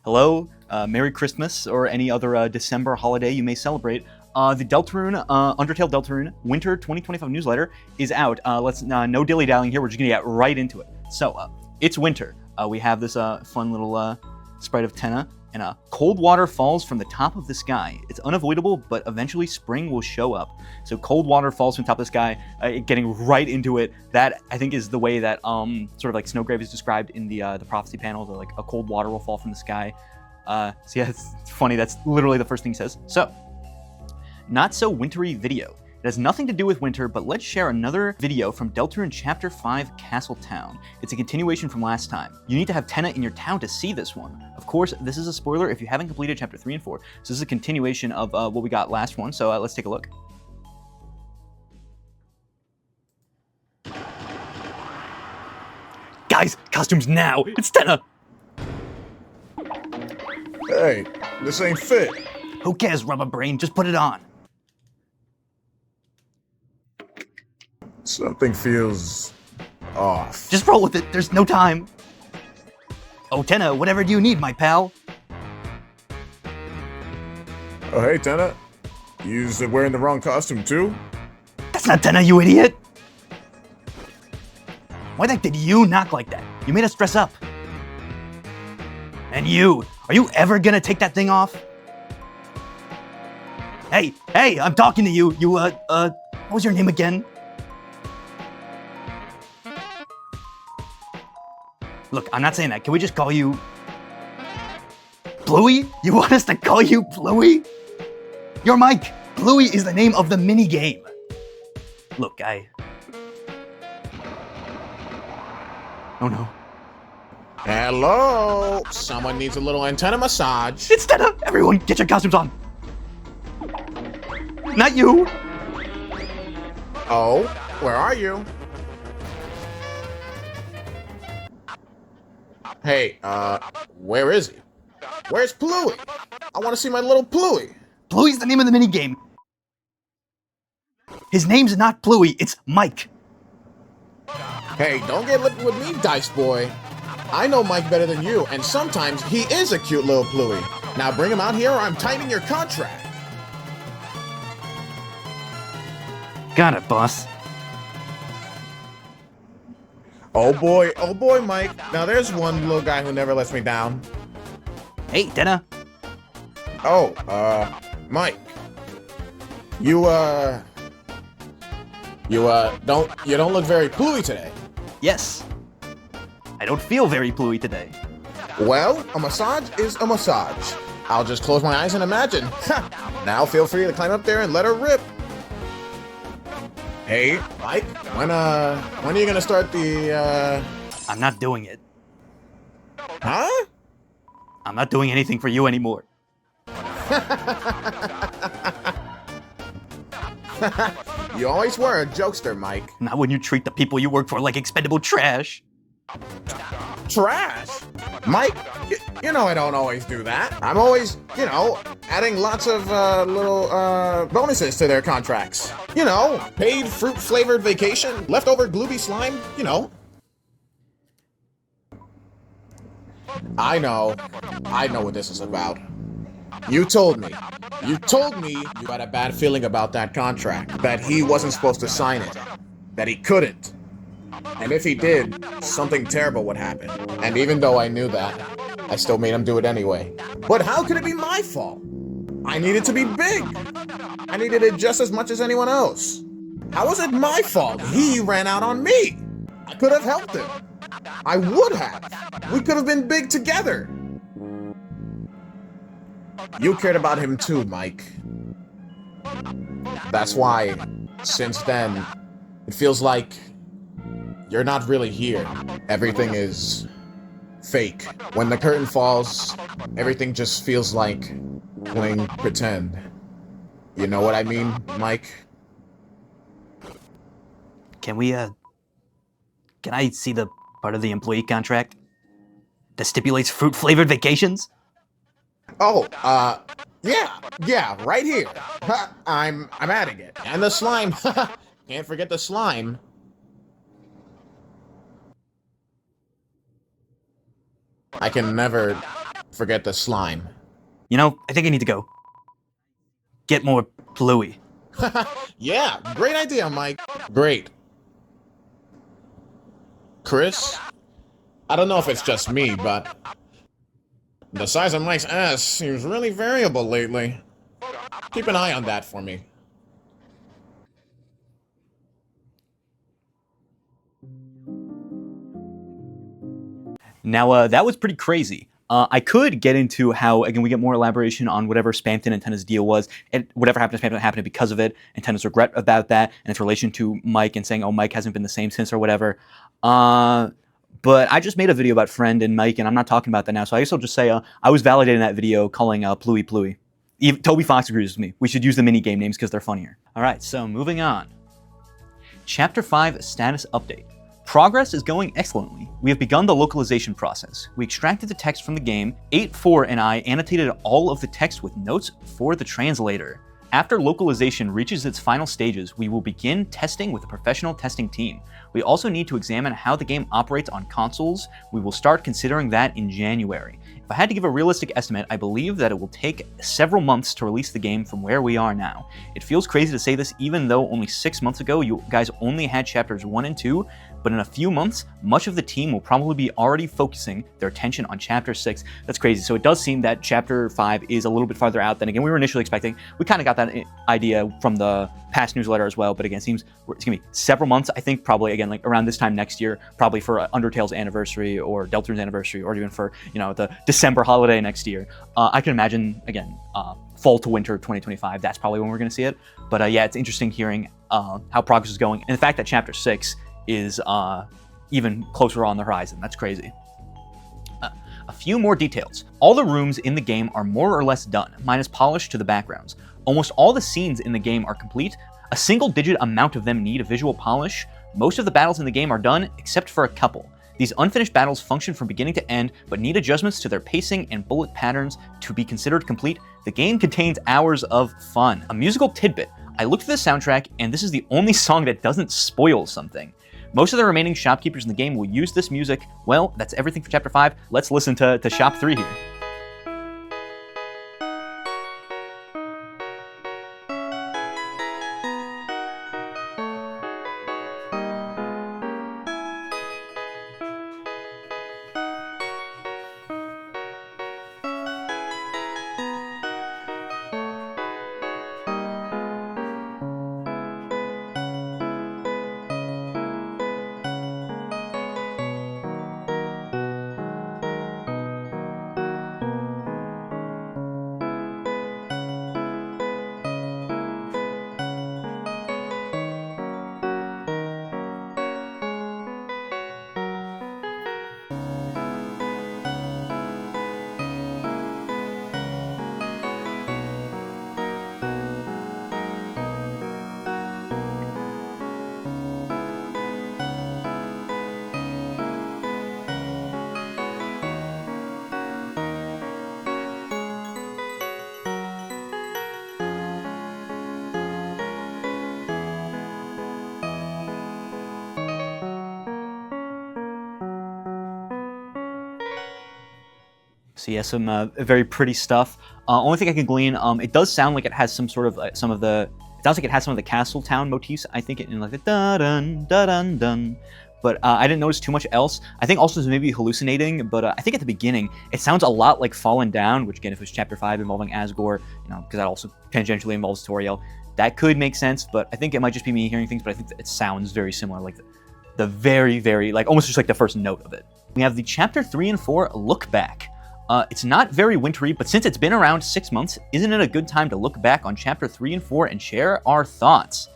Hello, Merry Christmas, or any other December holiday you may celebrate. The Deltarune, Undertale Deltarune Winter 2025 newsletter is out. Let's no dilly-dallying here. We're just gonna get right into it. So, it's winter. We have this fun little sprite of Tenna, and cold water falls from the top of the sky. It's unavoidable, but eventually spring will show up. So cold water falls from top of the sky, getting right into it. That, I think, is the way that sort of like Snowgrave is described in the prophecy panel, that like a cold water will fall from the sky. So yeah, it's funny, that's literally the first thing he says. So, not so wintry video. It has nothing to do with winter, but let's share another video from Deltarune Chapter 5 Castle Town. It's a continuation from last time. You need to have Tenna in your town to see this one. Of course, this is a spoiler if you haven't completed Chapter 3 and 4, so this is a continuation of what we got last one, so let's take a look. Guys, costumes now! It's Tenna! Hey, this ain't fit. Who cares, rubber brain? Just put it on. Something feels off. Just roll with it, there's no time. Oh, Tenna, whatever do you need, my pal? Oh, hey, Tenna. You wearing the wrong costume, too? That's not Tenna, you idiot! Why the heck did you knock like that? You made us dress up. And you, are you ever gonna take that thing off? Hey, I'm talking to you. You, what was your name again? Look, I'm not saying that. Can we just call you Bluey? You want us to call you Bluey? You're Mike. Bluey is the name of the mini game. Look, oh no. Hello? Someone needs a little antenna massage. It's Tenna! Everyone, get your costumes on. Not you. Oh, where are you? Hey, where is he? Where's Bluey? I want to see my little Bluey. Bluey's the name of the mini game. His name's not Bluey, it's Mike. Hey, don't get lippy with me, Dice Boy. I know Mike better than you, and sometimes he is a cute little Bluey. Now bring him out here or I'm tightening your contract. Got it, boss. Oh boy, Mike. Now there's one little guy who never lets me down. Hey, Tenna. Oh, Mike. You don't look very Bluey today. Yes. I don't feel very Bluey today. Well, a massage is a massage. I'll just close my eyes and imagine. Now feel free to climb up there and let her rip. Hey, Mike, when are you gonna start the, I'm not doing it. Huh? I'm not doing anything for you anymore. You always were a jokester, Mike. Not when you treat the people you work for like expendable trash. Trash? Mike, you know I don't always do that. I'm always, adding lots of little bonuses to their contracts. Paid fruit-flavored vacation, leftover glooby slime, I know what this is about. You told me you had a bad feeling about that contract, that he wasn't supposed to sign it, that he couldn't. And if he did, something terrible would happen. And even though I knew that, I still made him do it anyway. But how could it be my fault? I needed to be big. I needed it just as much as anyone else. How was it my fault? He ran out on me. I could have helped him. I would have. We could have been big together. You cared about him too, Mike. That's why, since then, it feels like you're not really here. Everything is fake. When the curtain falls, everything just feels like playing pretend. You know what I mean, Mike? Can I see the part of the employee contract that stipulates fruit-flavored vacations? Oh, yeah, right here. I'm adding it. And the slime. Can't forget the slime. I can never Forget the slime. You know, I think I need to go. Get more bluey. Yeah, great idea, Mike. Great. Chris? I don't know if it's just me, but the size of Mike's ass seems really variable lately. Keep an eye on that for me. Now, that was pretty crazy. I could get into how, again, we get more elaboration on whatever Spampton and Tenna's deal was, and whatever happened to Spampton happened because of it, and Tenna's regret about that, and its relation to Mike and saying, oh, Mike hasn't been the same since or whatever. But I just made a video about Friend and Mike, and I'm not talking about that now, so I guess I'll just say I was validating that video calling Pluey Pluey. Toby Fox agrees with me. We should use the mini game names because they're funnier. All right, so moving on. Chapter 5 Status Update. Progress is going excellently. We have begun the localization process. We extracted the text from the game. 8.4 and I annotated all of the text with notes for the translator. After localization reaches its final stages, we will begin testing with a professional testing team. We also need to examine how the game operates on consoles. We will start considering that in January. If I had to give a realistic estimate, I believe that it will take several months to release the game from where we are now. It feels crazy to say this even though only 6 months ago you guys only had chapters 1 and 2, but in a few months, much of the team will probably be already focusing their attention on Chapter 6. That's crazy. So it does seem that Chapter 5 is a little bit farther out than, again, we were initially expecting. We kind of got that idea from the past newsletter as well, but again, it seems it's going to be several months. I think probably, again, like around this time next year, probably for Undertale's anniversary or Deltarune's anniversary, or even for, you know, the December holiday next year. I can imagine, again, fall to winter 2025, that's probably when we're going to see it. But yeah, it's interesting hearing how progress is going. And the fact that Chapter 6 is even closer on the horizon. That's crazy. A few more details. All the rooms in the game are more or less done, minus polish to the backgrounds. Almost all the scenes in the game are complete. A single-digit amount of them need a visual polish. Most of the battles in the game are done, except for a couple. These unfinished battles function from beginning to end, but need adjustments to their pacing and bullet patterns to be considered complete. The game contains hours of fun. A musical tidbit. I looked at the soundtrack, and this is the only song that doesn't spoil something. Most of the remaining shopkeepers in the game will use this music. Well, that's everything for Chapter 5. Let's listen to Shop 3 here. So yeah, some very pretty stuff. Only thing I can glean, it does sound like it has some sort of it sounds like it has some of the Castle Town motifs. I think in like the da dun da dun dun. But I didn't notice too much else. I think also it's maybe hallucinating, but I think at the beginning it sounds a lot like Fallen Down, which again, if it was Chapter 5 involving Asgore, you know, because that also tangentially involves Toriel, that could make sense. But I think it might just be me hearing things. But I think that it sounds very similar, like the very, very, like almost just like the first note of it. We have the Chapter 3 and 4 look back. It's not very wintry, but since it's been around 6 months, isn't it a good time to look back on Chapter 3 and 4 and share our thoughts?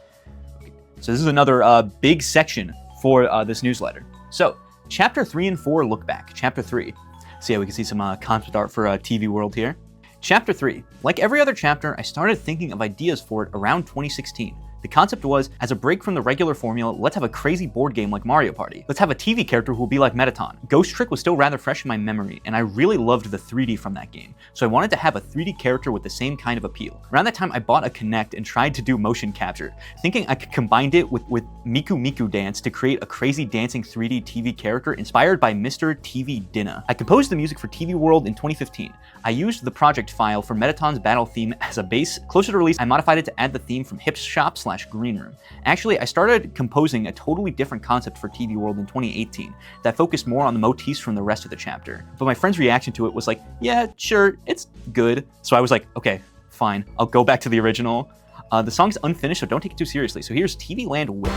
Okay, so this is another big section for this newsletter. So, Chapter 3 and 4 look back. Chapter 3. So yeah, we can see some concept art for TV World here. Chapter 3. Like every other chapter, I started thinking of ideas for it around 2016. The concept was, as a break from the regular formula, let's have a crazy board game like Mario Party. Let's have a TV character who will be like Mettaton. Ghost Trick was still rather fresh in my memory, and I really loved the 3D from that game, so I wanted to have a 3D character with the same kind of appeal. Around that time, I bought a Kinect and tried to do motion capture, thinking I could combine it with Miku Miku Dance to create a crazy dancing 3D TV character inspired by Mr. TV Dinner. I composed the music for TV World in 2015. I used the project file for Mettaton's battle theme as a base. Closer to release, I modified it to add the theme from Hip Shop/Green Room. Actually, I started composing a totally different concept for TV World in 2018 that focused more on the motifs from the rest of the chapter. But my friend's reaction to it was like, yeah, sure, it's good. So I was like, okay, fine, I'll go back to the original. The song's unfinished, so don't take it too seriously. So here's TV Land Whip.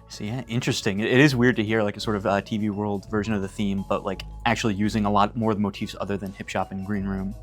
So yeah, interesting. It is weird to hear like a sort of TV World version of the theme, but like actually using a lot more of the motifs other than Hip Shop and Green Room.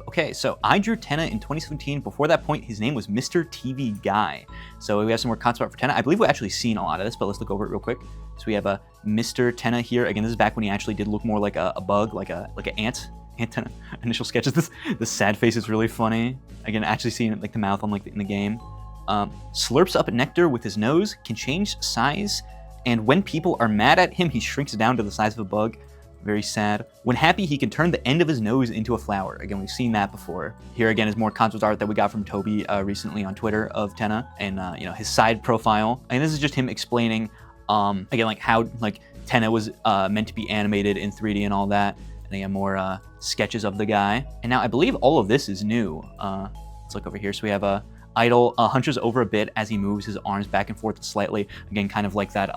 Okay, so I drew Tenna in 2017. Before that point, his name was Mr. TV Guy. So we have some more concept art for Tenna. I believe we've actually seen a lot of this, but let's look over it real quick. So we have a Mr. Tenna here. Again, this is back when he actually did look more like a bug, like an ant. Tenna. Initial sketches. This sad face is really funny. Again, actually seeing like the mouth on like in the game. Slurps up nectar with his nose, can change size, and when people are mad at him, he shrinks down to the size of a bug. Very sad. When happy, he can turn the end of his nose into a flower. Again, we've seen that before. Here again is more concept art that we got from Toby recently on Twitter of Tenna, and you know, his side profile. And this is just him explaining, again, like how like Tenna was meant to be animated in 3D and all that. And again, more sketches of the guy. And now I believe all of this is new. Let's look over here. So we have a Idol hunches over a bit as he moves his arms back and forth slightly. Again, kind of like that,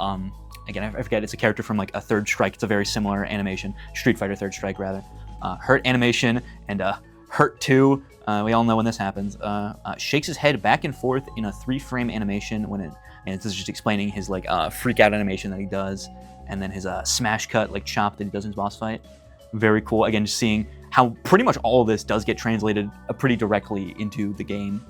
again, I forget, it's a character from like a Third Strike. It's a very similar animation. Street Fighter Third Strike, rather. Hurt animation and Hurt 2. We all know when this happens. Shakes his head back and forth in a 3-frame animation when it, and this is just explaining his like freak out animation that he does. And then his smash cut, like chop that he does in his boss fight. Very cool. Again, just seeing how pretty much all of this does get translated pretty directly into the game.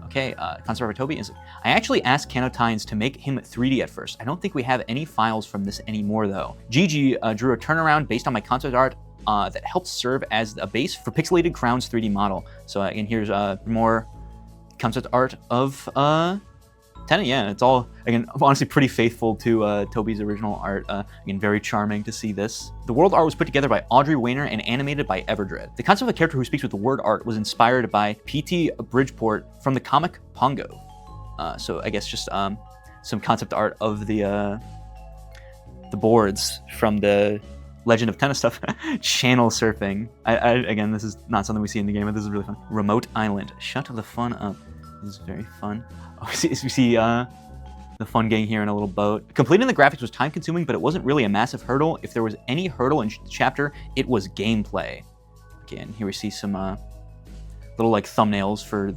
Okay, concept art for Toby is, I actually asked Canotines to make him 3D at first. I don't think we have any files from this anymore though. Gigi drew a turnaround based on my concept art that helps serve as a base for Pixelated Crown's 3D model. So again, here's more concept art of Tenna. Yeah, it's all, again, honestly pretty faithful to Toby's original art. Again, very charming to see this. The world art was put together by Audrey Weiner and animated by Everdread. The concept of a character who speaks with the word art was inspired by P.T. Bridgeport from the comic Pongo. So I guess just some concept art of the boards from the Legend of Tennis stuff. Channel surfing. Again, this is not something we see in the game, but this is really fun. Remote island. Shut the fun up. This is very fun. Oh, we see the fun getting here in a little boat. Completing the graphics was time consuming, but it wasn't really a massive hurdle. If there was any hurdle in the chapter, it was gameplay. Again, here we see some little like thumbnails for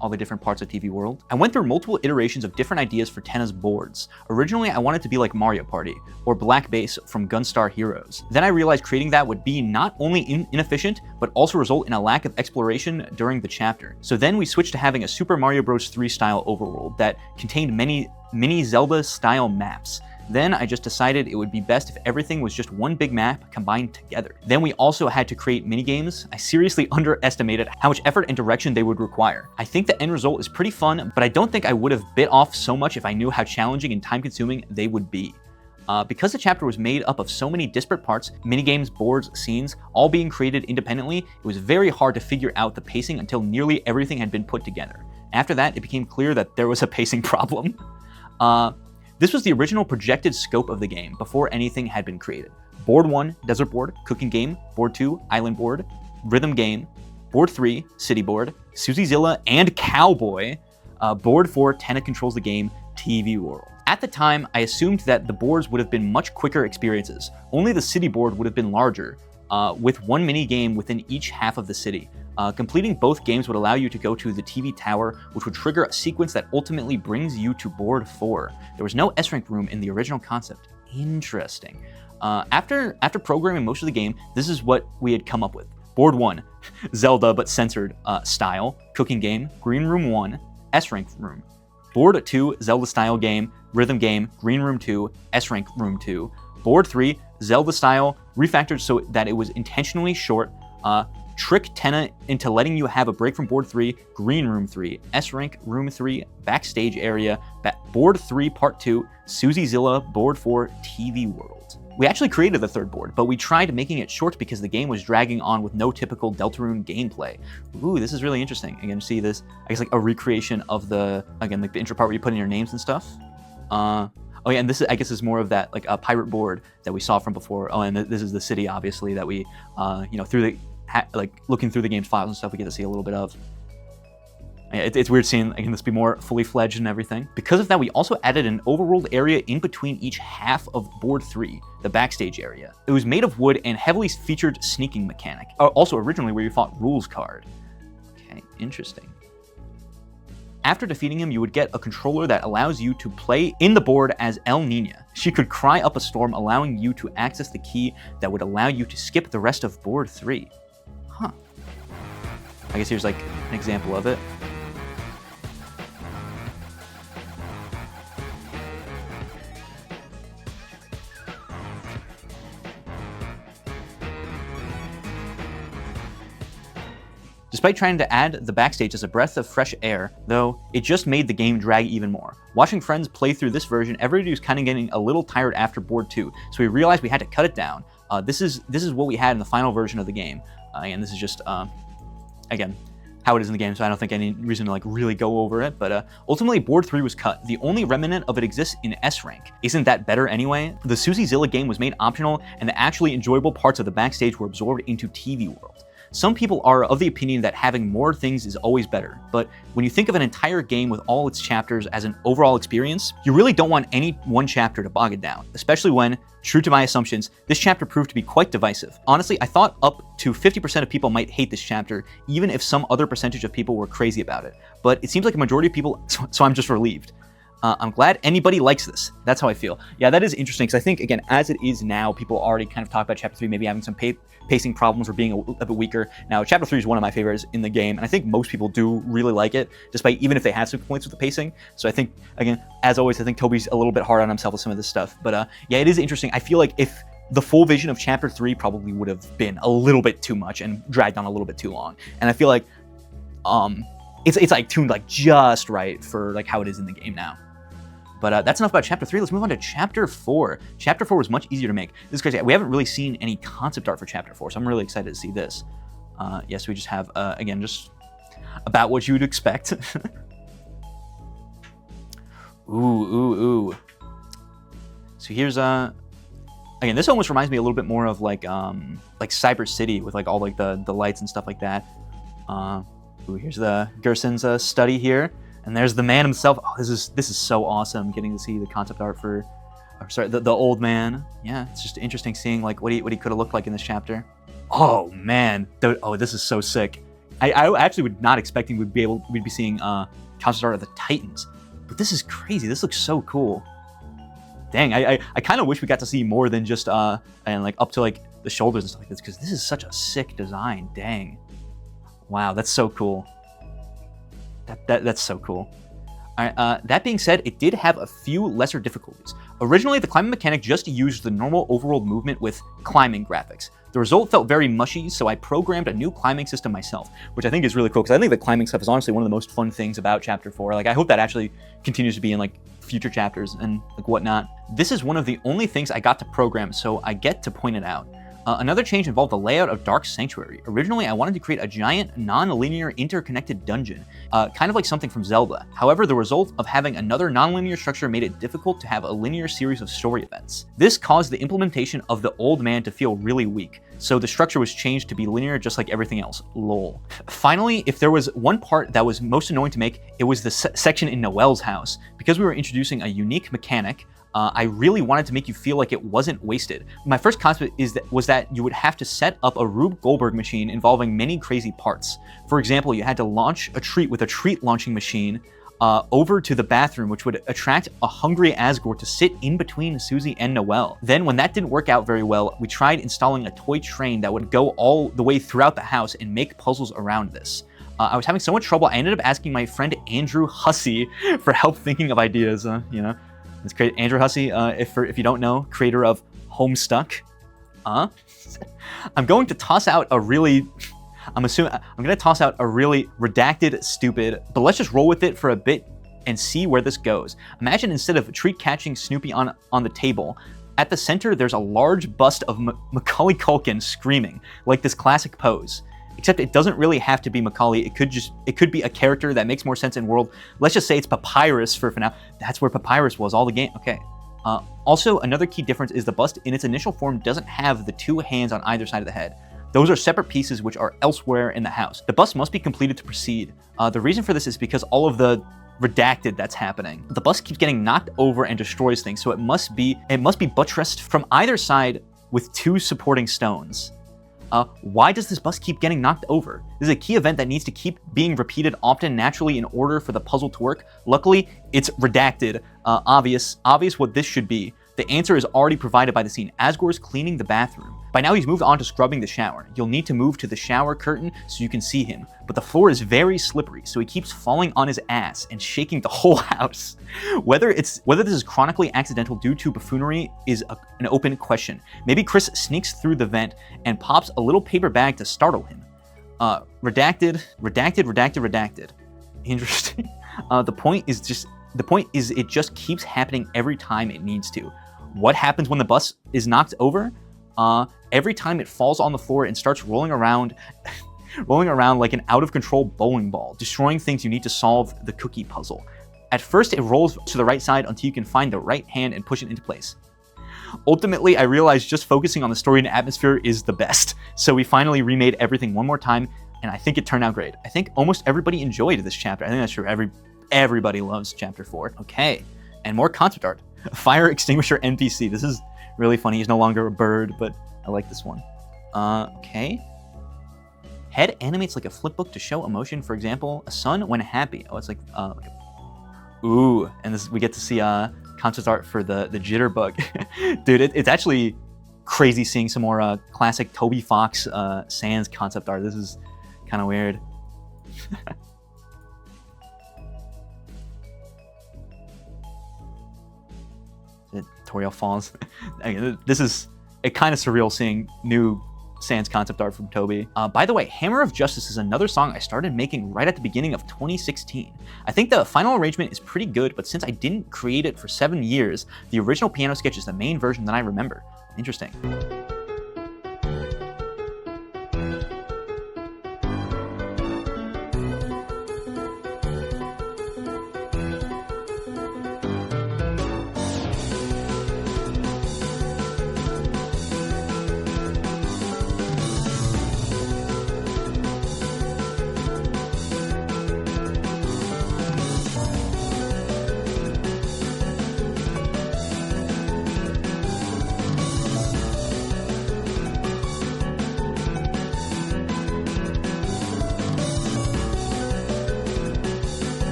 all the different parts of TV World. I went through multiple iterations of different ideas for Tenna's boards. Originally, I wanted to be like Mario Party or Black Base from Gunstar Heroes. Then I realized creating that would be not only inefficient, but also result in a lack of exploration during the chapter. So then we switched to having a Super Mario Bros. 3 style overworld that contained many mini Zelda style maps. Then I just decided it would be best if everything was just one big map combined together. Then we also had to create minigames. I seriously underestimated how much effort and direction they would require. I think the end result is pretty fun, but I don't think I would have bit off so much if I knew how challenging and time consuming they would be. Because the chapter was made up of so many disparate parts, minigames, boards, scenes, all being created independently, it was very hard to figure out the pacing until nearly everything had been put together. After that, it became clear that there was a pacing problem. This was the original projected scope of the game before anything had been created. Board 1, Desert Board, Cooking Game. Board 2, Island Board, Rhythm Game. Board 3, City Board, Suzyzilla and Cowboy. Board 4, Tenna Controls the Game, TV World. At the time, I assumed that the boards would have been much quicker experiences. Only the city board would have been larger, with one mini game within each half of the city. Completing both games would allow you to go to the TV tower, which would trigger a sequence that ultimately brings you to board 4. There was no S-rank room in the original concept. Interesting. After programming most of the game, this is what we had come up with. Board 1, Zelda but censored style, Cooking Game, Green Room 1, S-rank room. Board 2, Zelda style game, Rhythm Game, Green Room 2, S-rank room 2. Board 3, Zelda style, refactored so that it was intentionally short, trick Tenna into letting you have a break from board 3, Green Room 3, S-rank room 3, backstage area, board 3 part 2, Suzyzilla, board 4, TV World. We actually created the third board, but we tried making it short because the game was dragging on with no typical Deltarune gameplay. Ooh, this is really interesting. Again, see this, I guess like a recreation of the, again, like the intro part where you put in your names and stuff. Oh yeah, and this is, I guess, is more of that like a pirate board that we saw from before. Oh, and this is the city, obviously, that we, through the, like looking through the game's files and stuff, we get to see a little bit of. It's weird seeing, again, this be more fully fledged and everything. Because of that, we also added an overworld area in between each half of board 3, the backstage area. It was made of wood and heavily featured sneaking mechanic. Also originally where you fought rules card. Okay, interesting. After defeating him, you would get a controller that allows you to play in the board as El Niña. She could cry up a storm, allowing you to access the key that would allow you to skip the rest of board 3. Huh. I guess here's like an example of it. Despite trying to add the backstage as a breath of fresh air, though, it just made the game drag even more. Watching friends play through this version, everybody was kind of getting a little tired after board 2, so we realized we had to cut it down. This is what we had in the final version of the game, and this is just, again, how it is in the game, so I don't think any reason to like really go over it, but ultimately board 3 was cut. The only remnant of it exists in S rank. Isn't that better anyway? The Suzyzilla game was made optional, and the actually enjoyable parts of the backstage were absorbed into TV World. Some people are of the opinion that having more things is always better, but when you think of an entire game with all its chapters as an overall experience, you really don't want any one chapter to bog it down, especially when, true to my assumptions, this chapter proved to be quite divisive. Honestly, I thought up to 50% of people might hate this chapter, even if some other percentage of people were crazy about it. But it seems like a majority of people, so I'm just relieved. I'm glad anybody likes this. That's how I feel. Yeah, that is interesting, because I think, again, as it is now, people already kind of talk about Chapter 3 maybe having some pacing problems or being a bit weaker. Now, Chapter 3 is one of my favorites in the game, and I think most people do really like it, despite even if they have some complaints with the pacing. So I think, again, as always, I think Toby's a little bit hard on himself with some of this stuff. But yeah, it is interesting. I feel like if the full vision of Chapter 3 probably would have been a little bit too much and dragged on a little bit too long. And I feel like it's like tuned like just right for like how it is in the game now. But that's enough about Chapter 3. Let's move on to Chapter 4. Chapter 4 was much easier to make. This is crazy. We haven't really seen any concept art for Chapter 4, so I'm really excited to see this. Yes, we just have, again, just about what you would expect. Ooh. So here's again, this almost reminds me a little bit more of like Cyber City with like all like the lights and stuff like that. Here's the Gerson's study here, and there's the man himself. Oh, this is so awesome, getting to see the concept art for, the old man. Yeah, it's just interesting seeing like what he could have looked like in this chapter. Oh man, this is so sick. I actually would not expecting we'd be seeing concept art of the Titans, but this is crazy. This looks so cool. Dang, I kind of wish we got to see more than just and like up to like the shoulders and stuff like this, because this is such a sick design. Dang, wow, that's so cool. That's so cool. All right, that being said, it did have a few lesser difficulties. Originally, the climbing mechanic just used the normal overworld movement with climbing graphics. The result felt very mushy, so I programmed a new climbing system myself, which I think is really cool, because I think the climbing stuff is honestly one of the most fun things about Chapter 4. Like, I hope that actually continues to be in, like, future chapters and, like, whatnot. This is one of the only things I got to program, so I get to point it out. Another change involved the layout of Dark Sanctuary. Originally, I wanted to create a giant, non-linear, interconnected dungeon, kind of like something from Zelda. However, the result of having another non-linear structure made it difficult to have a linear series of story events. This caused the implementation of the old man to feel really weak, so the structure was changed to be linear just like everything else. Lol. Finally, if there was one part that was most annoying to make, it was the section in Noelle's house. Because we were introducing a unique mechanic, I really wanted to make you feel like it wasn't wasted. My first concept was that you would have to set up a Rube Goldberg machine involving many crazy parts. For example, you had to launch a treat with a treat launching machine over to the bathroom, which would attract a hungry Asgore to sit in between Susie and Noelle. Then when that didn't work out very well, we tried installing a toy train that would go all the way throughout the house and make puzzles around this. I was having so much trouble, I ended up asking my friend Andrew Hussey for help thinking of ideas, It's great. Andrew Hussey, if you don't know, creator of Homestuck. I'm going to toss out a really redacted, stupid, but let's just roll with it for a bit and see where this goes. Imagine instead of treat catching Snoopy on the table, at the center there's a large bust of Macaulay Culkin screaming, like this classic pose. Except it doesn't really have to be Macaulay. It could be a character that makes more sense in world. Let's just say it's Papyrus for now. That's where Papyrus was all the game. Okay. Also, another key difference is the bust in its initial form doesn't have the two hands on either side of the head. Those are separate pieces which are elsewhere in the house. The bust must be completed to proceed. The reason for this is because all of the redacted that's happening. The bust keeps getting knocked over and destroys things, so it must be buttressed from either side with two supporting stones. Why does this bus keep getting knocked over? This is a key event that needs to keep being repeated often naturally in order for the puzzle to work. Luckily, it's redacted. Obvious what this should be. The answer is already provided by the scene. Asgore's cleaning the bathroom. By now he's moved on to scrubbing the shower. You'll need to move to the shower curtain so you can see him. But the floor is very slippery, so he keeps falling on his ass and shaking the whole house. Whether this is chronically accidental due to buffoonery is an open question. Maybe Chris sneaks through the vent and pops a little paper bag to startle him. Redacted. Interesting. The point is it just keeps happening every time it needs to. What happens when the bus is knocked over? Every time it falls on the floor and starts rolling around like an out-of-control bowling ball, destroying things you need to solve the cookie puzzle. At first, it rolls to the right side until you can find the right hand and push it into place. Ultimately, I realized just focusing on the story and atmosphere is the best. So we finally remade everything one more time, and I think it turned out great. I think almost everybody enjoyed this chapter. I think that's true. Everybody loves Chapter 4. Okay, and more concept art. Fire extinguisher NPC. This is really funny. He's no longer a bird, but I like this one. Okay. Head animates like a flipbook to show emotion. For example, a sun when happy. Oh, it's like ooh, and this we get to see concept art for the jitterbug. Dude, it's actually crazy seeing some more classic Toby Fox Sans concept art. This is kind of weird. Toriel Falls. This is kind of surreal seeing new Sans concept art from Toby. By the way, Hammer of Justice is another song I started making right at the beginning of 2016. I think the final arrangement is pretty good, but since I didn't create it for 7 years, the original piano sketch is the main version that I remember. Interesting.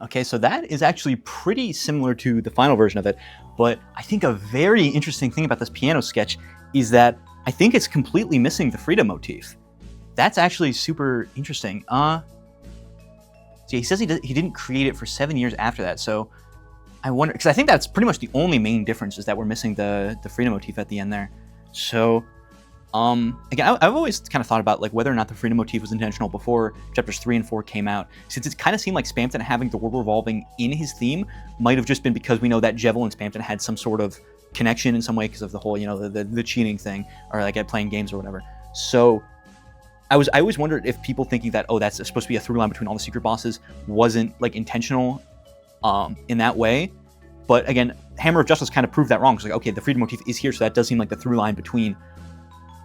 Okay, so that is actually pretty similar to the final version of it, but I think a very interesting thing about this piano sketch is that I think it's completely missing the freedom motif. That's actually super interesting. See, he says he didn't create it for 7 years after that, so I wonder, because I think that's pretty much the only main difference is that we're missing the freedom motif at the end there. So, again, I've always kind of thought about like whether or not the freedom motif was intentional before chapters 3 and 4 came out, since it kind of seemed like Spamton having the world revolving in his theme might have just been because we know that Jevil and Spamton had some sort of connection in some way because of the whole, you know, the cheating thing, or like at playing games or whatever. So I always wondered if people thinking that, oh, that's supposed to be a through line between all the secret bosses wasn't like intentional in that way. But again, Hammer of Justice kind of proved that wrong. It's like, okay, the freedom motif is here, so that does seem like the through line between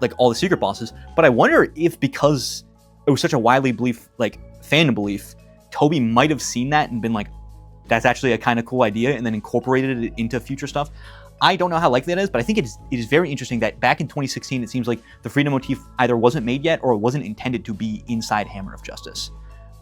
like all the secret bosses. But I wonder if because it was such a widely fandom belief, Toby might have seen that and been like, that's actually a kind of cool idea, and then incorporated it into future stuff. I don't know how likely that is, but I think it is very interesting that back in 2016, it seems like the freedom motif either wasn't made yet or wasn't intended to be inside Hammer of Justice.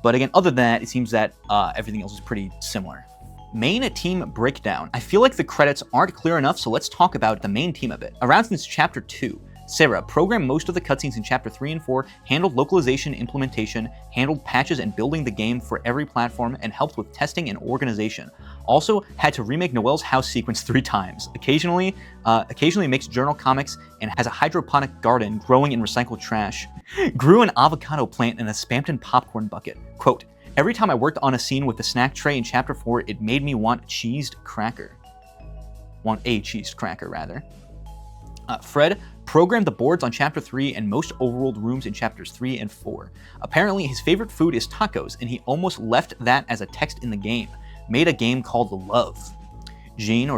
But again, other than that, it seems that everything else is pretty similar. Main team breakdown. I feel like the credits aren't clear enough, so let's talk about the main team a bit. Around since Chapter 2, Sarah programmed most of the cutscenes in Chapter 3 and 4, handled localization implementation, handled patches and building the game for every platform, and helped with testing and organization. Also had to remake Noelle's house sequence 3 times. Occasionally makes journal comics and has a hydroponic garden growing in recycled trash. Grew an avocado plant in a Spamton popcorn bucket. Quote, every time I worked on a scene with the snack tray in Chapter 4, it made me want a cheesed cracker, rather. Fred programmed the boards on Chapter 3 and most overworld rooms in Chapters 3 and 4. Apparently, his favorite food is tacos, and he almost left that as a text in the game. Made a game called Love. Jean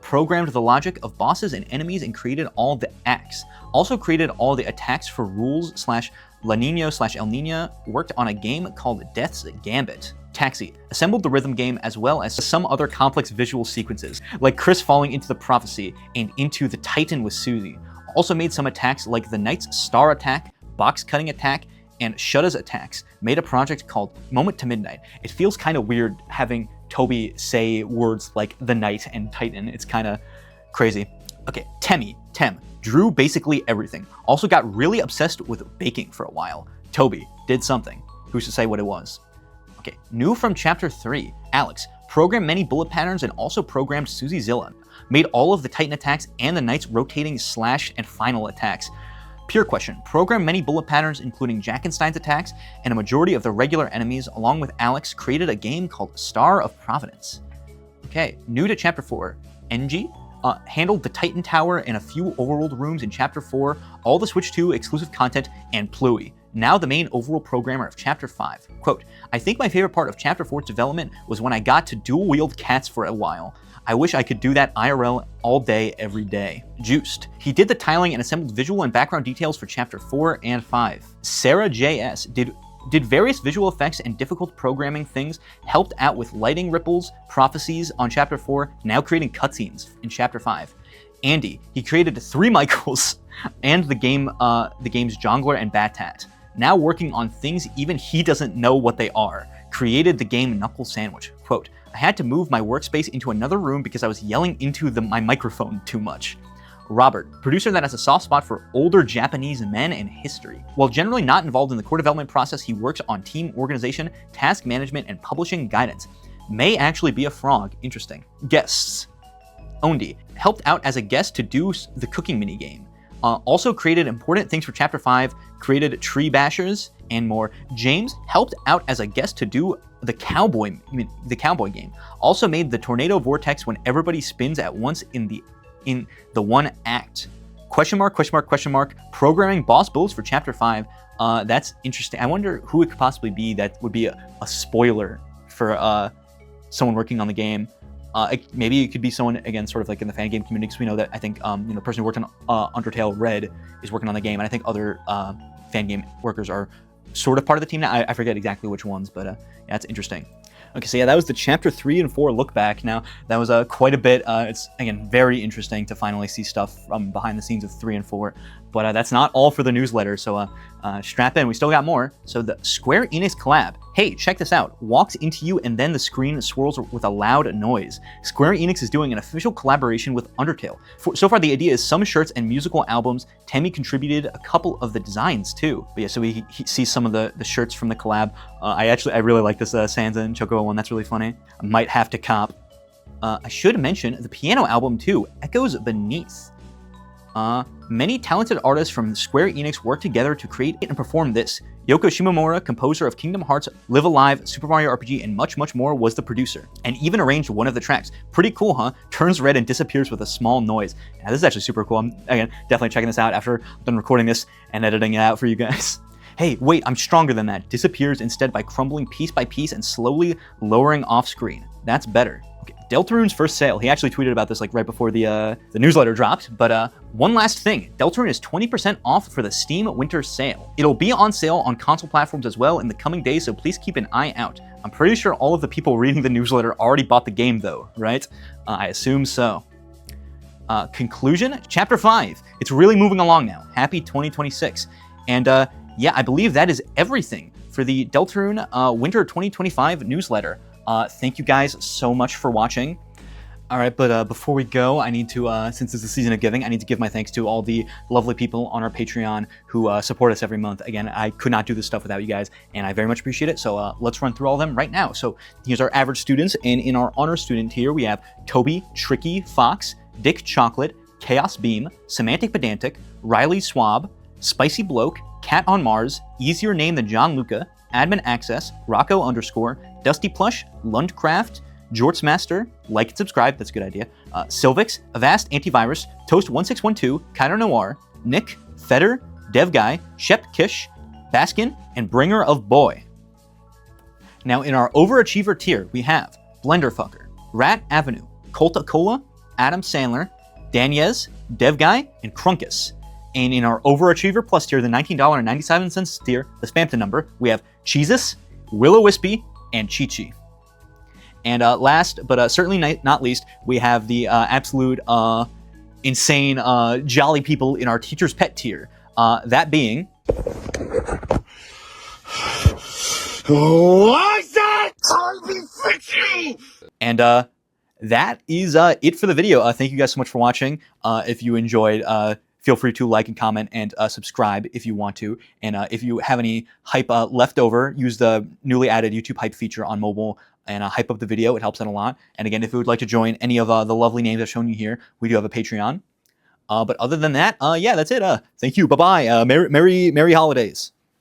programmed the logic of bosses and enemies and created all the acts. Also created all the attacks for rules / La Nino / El Nina. Worked on a game called Death's Gambit. Taxi assembled the rhythm game as well as some other complex visual sequences, like Chris falling into the prophecy and into the Titan with Susie. Also made some attacks like the Knight's Star attack, box cutting attack, and Shudda's attacks. Made a project called Moment to Midnight. It feels kind of weird having Toby say words like the Knight and Titan. It's kind of crazy. Okay, Tem drew basically everything. Also got really obsessed with baking for a while. Toby did something. Who's to say what it was? Okay, new from Chapter 3, Alex programmed many bullet patterns and also programmed Susie Zilla. Made all of the Titan attacks and the Knight's rotating slash and final attacks. Pure Question programmed many bullet patterns including Jackenstein's attacks and a majority of the regular enemies. Along with Alex, created a game called Star of Providence. Okay, new to Chapter 4, NG handled the Titan Tower and a few overworld rooms in Chapter 4, all the Switch 2 exclusive content, and Pluie. Now the main overall programmer of Chapter 5. Quote, I think my favorite part of Chapter 4's development was when I got to dual-wield cats for a while. I wish I could do that IRL all day, every day. Juiced. He did the tiling and assembled visual and background details for Chapter 4 and 5. Sarah JS did various visual effects and difficult programming things, helped out with lighting ripples, prophecies on Chapter 4, now creating cutscenes in Chapter 5. Andy, he created 3 Michaels and the game's Jongler and Batat. Now working on things even he doesn't know what they are. Created the game Knuckle Sandwich. Quote, I had to move my workspace into another room because I was yelling into my microphone too much. Robert, producer that has a soft spot for older Japanese men and history. While generally not involved in the core development process, he works on team organization, task management, and publishing guidance. May actually be a frog. Interesting. Guests. Ondi, helped out as a guest to do the cooking minigame. Also created important things for Chapter 5, created Tree Bashers, and more. James helped out as a guest to do the cowboy game. Also made the tornado vortex when everybody spins at once in the one act. Question mark, question mark, question mark. Programming boss builds for Chapter 5. That's interesting. I wonder who it could possibly be that would be a spoiler for someone working on the game. Maybe it could be someone, again, sort of like in the fan game community, because we know that I think the person who worked on Undertale Red is working on the game, and I think other fan game workers are sort of part of the team now. I forget exactly which ones, but yeah, it's interesting. Okay, so yeah, that was the Chapter 3 and 4 look back. Now, that was quite a bit. It's, again, very interesting to finally see stuff from behind the scenes of 3 and 4. But that's not all for the newsletter, so strap in. We still got more. So the Square Enix collab. Hey, check this out. Walks into you and then the screen swirls with a loud noise. Square Enix is doing an official collaboration with Undertale. So far, the idea is some shirts and musical albums. Tammy contributed a couple of the designs, too. But yeah, so we see some of the shirts from the collab. I really like this Sansa and Chocobo one. That's really funny. I might have to cop. I should mention the piano album, too. Echoes Beneath. Many talented artists from Square Enix worked together to create and perform this. Yoko Shimomura, composer of Kingdom Hearts, Live Alive, Super Mario RPG, and much, much more, was the producer, and even arranged one of the tracks. Pretty cool, huh? Turns red and disappears with a small noise. Yeah, this is actually super cool. I'm, again, definitely checking this out after I'm done recording this and editing it out for you guys. Hey, wait, I'm stronger than that. Disappears instead by crumbling piece by piece and slowly lowering off screen. That's better. Okay, Deltarune's first sale. He actually tweeted about this like right before the newsletter dropped. But one last thing, Deltarune is 20% off for the Steam Winter Sale. It'll be on sale on console platforms as well in the coming days, so please keep an eye out. I'm pretty sure all of the people reading the newsletter already bought the game though, right? I assume so. Conclusion, Chapter 5. It's really moving along now. Happy 2026. And yeah, I believe that is everything for the Deltarune Winter 2025 newsletter. Thank you guys so much for watching. All right, but before we go, I need to, since it's the season of giving, I need to give my thanks to all the lovely people on our Patreon who support us every month. Again, I could not do this stuff without you guys, and I very much appreciate it. So let's run through all of them right now. So here's our average students, and in our honor student tier, we have Toby, Tricky, Fox, Dick Chocolate, Chaos Beam, Semantic Pedantic, Riley Swab, Spicy Bloke, Cat on Mars, Easier Name Than John Luca, Admin Access, Rocco _ Dusty Plush, Lundcraft, Jorts Master, like and subscribe, that's a good idea, Silvix, Avast Antivirus, Toast1612, Kyler Noir, Nick, Feder, Dev Guy, Shep Kish, Baskin, and Bringer of Boy. Now in our Overachiever tier, we have Blenderfucker, Rat Avenue, Colta Cola, Adam Sandler, Daniez, Dev Guy, and Crunkus. And in our Overachiever Plus tier, the $19.97 tier, the Spamton number, we have Cheezus, Willow-Wispy, and Chi-Chi. And last, but certainly not least, we have the absolute insane jolly people in our Teacher's Pet tier. That being... What's that? Tobyfox! And that is it for the video. Thank you guys so much for watching. If you enjoyed, feel free to like and comment and subscribe if you want to. And if you have any hype left over, use the newly added YouTube hype feature on mobile and hype up the video. It helps out a lot. And again, if you would like to join any of the lovely names I've shown you here, we do have a Patreon. But other than that, yeah, that's it. Thank you. Bye-bye. Merry holidays.